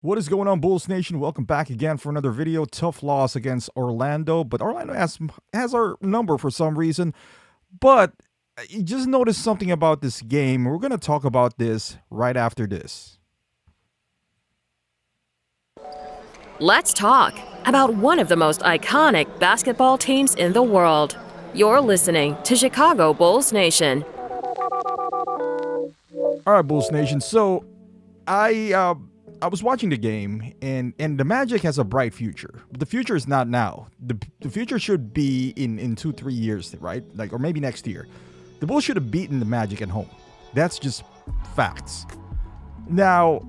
What is going on, Bulls Nation? Welcome back again for another video. Tough loss against Orlando, but Orlando has our number for some reason. But you just noticed something about this game. We're going to talk about this right after this. Let's talk about one of the most iconic basketball teams in the world. You're listening to Chicago Bulls Nation. All right, Bulls Nation. So I was watching the game, and the Magic has a bright future. But the future is not now. The future should be in 2-3 years, right? Or maybe next year. The Bulls should have beaten the Magic at home. That's just facts. Now,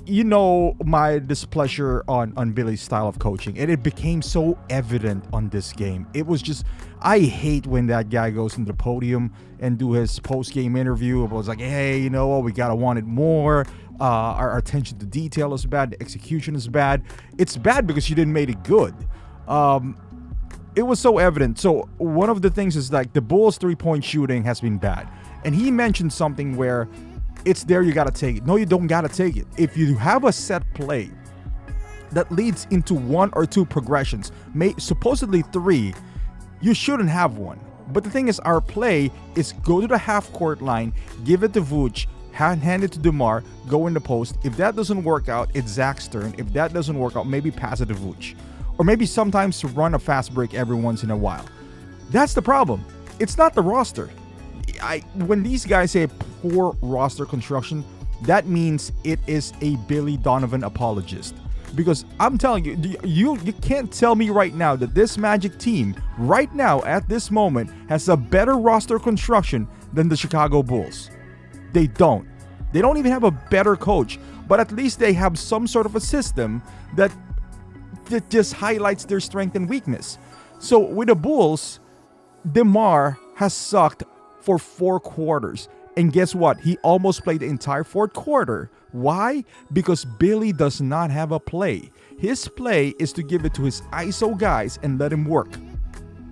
you know my displeasure on Billy's style of coaching, and it became so evident on this game. It was just, I hate when that guy goes into the podium and do his post-game interview. It was like, hey, you know what, we gotta want it more. Our attention to detail is bad. The execution is bad. It's bad because you didn't make it good. It was so evident. So one of the things is like the Bulls' three-point shooting has been bad. And he mentioned something where it's there, you got to take it. No, you don't got to take it. If you have a set play that leads into one or two progressions, supposedly three, you shouldn't have one. But the thing is, our play is go to the half-court line, give it to Vooch, hand it to DeMar, go in the post. If that doesn't work out, it's Zach's turn. If that doesn't work out, maybe pass it to Vooch. Or maybe sometimes to run a fast break every once in a while. That's the problem. It's not the roster. When these guys say poor roster construction, that means it is a Billy Donovan apologist. Because I'm telling you, you can't tell me right now that this Magic team, right now at this moment, has a better roster construction than the Chicago Bulls. They don't. They don't even have a better coach, but at least they have some sort of a system that just highlights their strength and weakness. So with the Bulls, DeMar has sucked for 4 quarters. And guess what? He almost played the entire fourth quarter. Why? Because Billy does not have a play. His play is to give it to his ISO guys and let him work.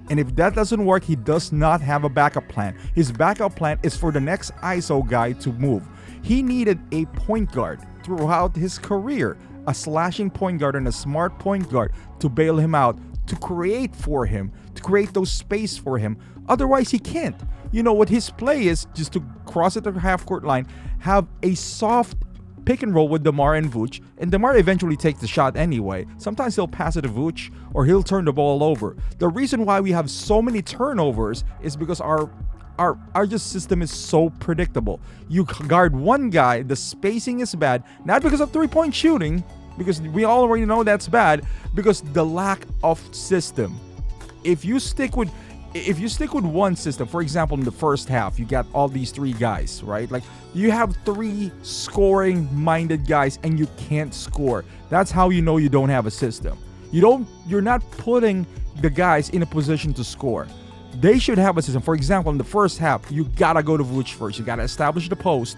And if that doesn't work, he does not have a backup plan. His backup plan is for the next ISO guy to move. He needed a point guard throughout his career, a slashing point guard and a smart point guard to bail him out, to create for him, to create those space for him. Otherwise, he can't. You know what his play is? Just to cross at the half-court line, have a soft pick and roll with DeMar and Vooch, and DeMar eventually takes the shot anyway. Sometimes he'll pass it to Vooch, or he'll turn the ball over. The reason why we have so many turnovers is because our just system is so predictable. You guard one guy, the spacing is bad, not because of three-point shooting, because we already know that's bad, because the lack of system. If you stick with one system, for example, in the first half, you got all these 3 guys, right? Like, you have 3 scoring-minded guys and you can't score. That's how you know you don't have a system. You're not putting the guys in a position to score. They should have a system. For example, in the first half, you gotta go to Vooch first. You gotta establish the post.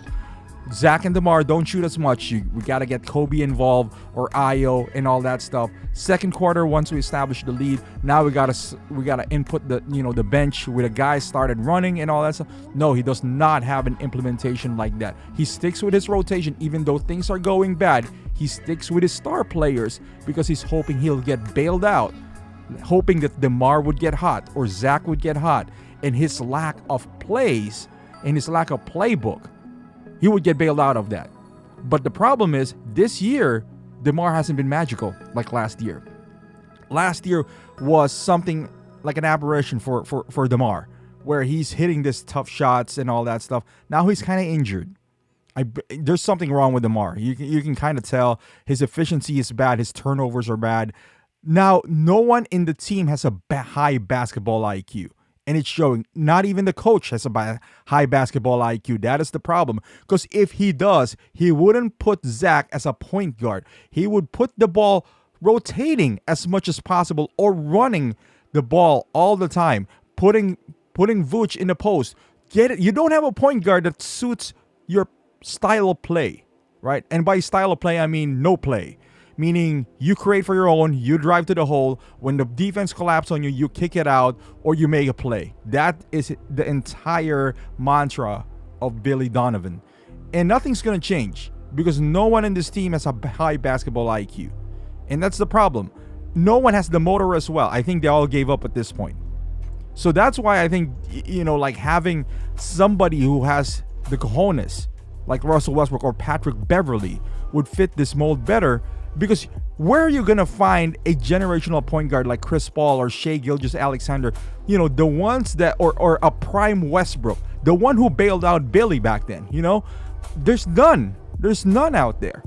Zach and DeMar don't shoot as much. We got to get Kobe involved, or Ayo, and all that stuff. Second quarter, once we establish the lead, now we got to input the bench where the guys started running and all that stuff. No, he does not have an implementation like that. He sticks with his rotation even though things are going bad. He sticks with his star players because he's hoping he'll get bailed out, hoping that DeMar would get hot or Zach would get hot, and his lack of plays and his lack of playbook, he would get bailed out of that. But the problem is, this year, DeMar hasn't been magical like last year. Last year was something like an aberration for DeMar, where he's hitting this tough shots and all that stuff. Now he's kind of injured. There's something wrong with DeMar. You can kind of tell his efficiency is bad. His turnovers are bad. Now, no one in the team has a high basketball IQ. And it's showing. Not even the coach has a high basketball IQ. That is the problem. Because if he does, he wouldn't put Zach as a point guard. He would put the ball rotating as much as possible, or running the ball all the time, putting Vooch in the post. Get it? You don't have a point guard that suits your style of play, right? And by style of play, I mean no play. Meaning you create for your own, you drive to the hole. When the defense collapses on you, you kick it out or you make a play. That is the entire mantra of Billy Donovan. And nothing's going to change. because no one in this team has a high basketball IQ. And that's the problem. No one has the motor as well. I think they all gave up at this point. So that's why I think, like having somebody who has the cojones, like Russell Westbrook or Patrick Beverley, would fit this mold better. Because where are you going to find a generational point guard like Chris Paul or Shai Gilgeous-Alexander? The ones that, or a prime Westbrook, the one who bailed out Billy back then, There's none. There's none out there.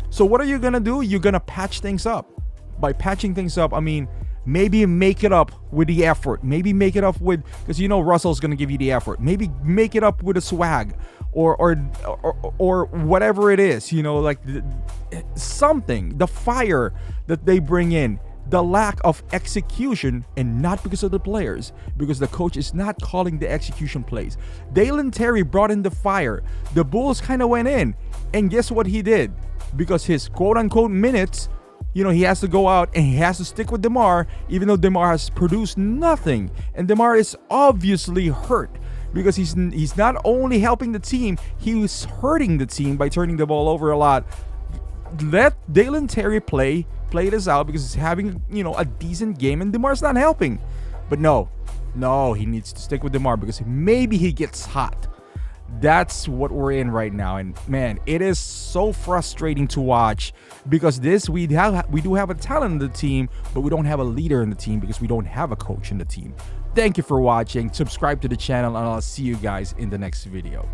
So what are you going to do? You're going to patch things up. By patching things up, I mean, maybe make it up with the effort. Maybe make it up with, because Russell's going to give you the effort. Maybe make it up with a swag or whatever it is, like something, the fire that they bring in, the lack of execution, and not because of the players, because the coach is not calling the execution plays. Dalen Terry brought in the fire. The Bulls kind of went in, and guess what he did? Because his quote-unquote minutes, he has to go out and he has to stick with DeMar, even though DeMar has produced nothing. And DeMar is obviously hurt because he's not only helping the team, he's hurting the team by turning the ball over a lot. Let Dalen Terry play this out because he's having, a decent game and DeMar's not helping. But no, he needs to stick with DeMar because maybe he gets hot. That's what we're in right now, and man, it is so frustrating to watch because we do have a talent in the team, but we don't have a leader in the team because we don't have a coach in the team. Thank you for watching. Subscribe to the channel, and I'll see you guys in the next video.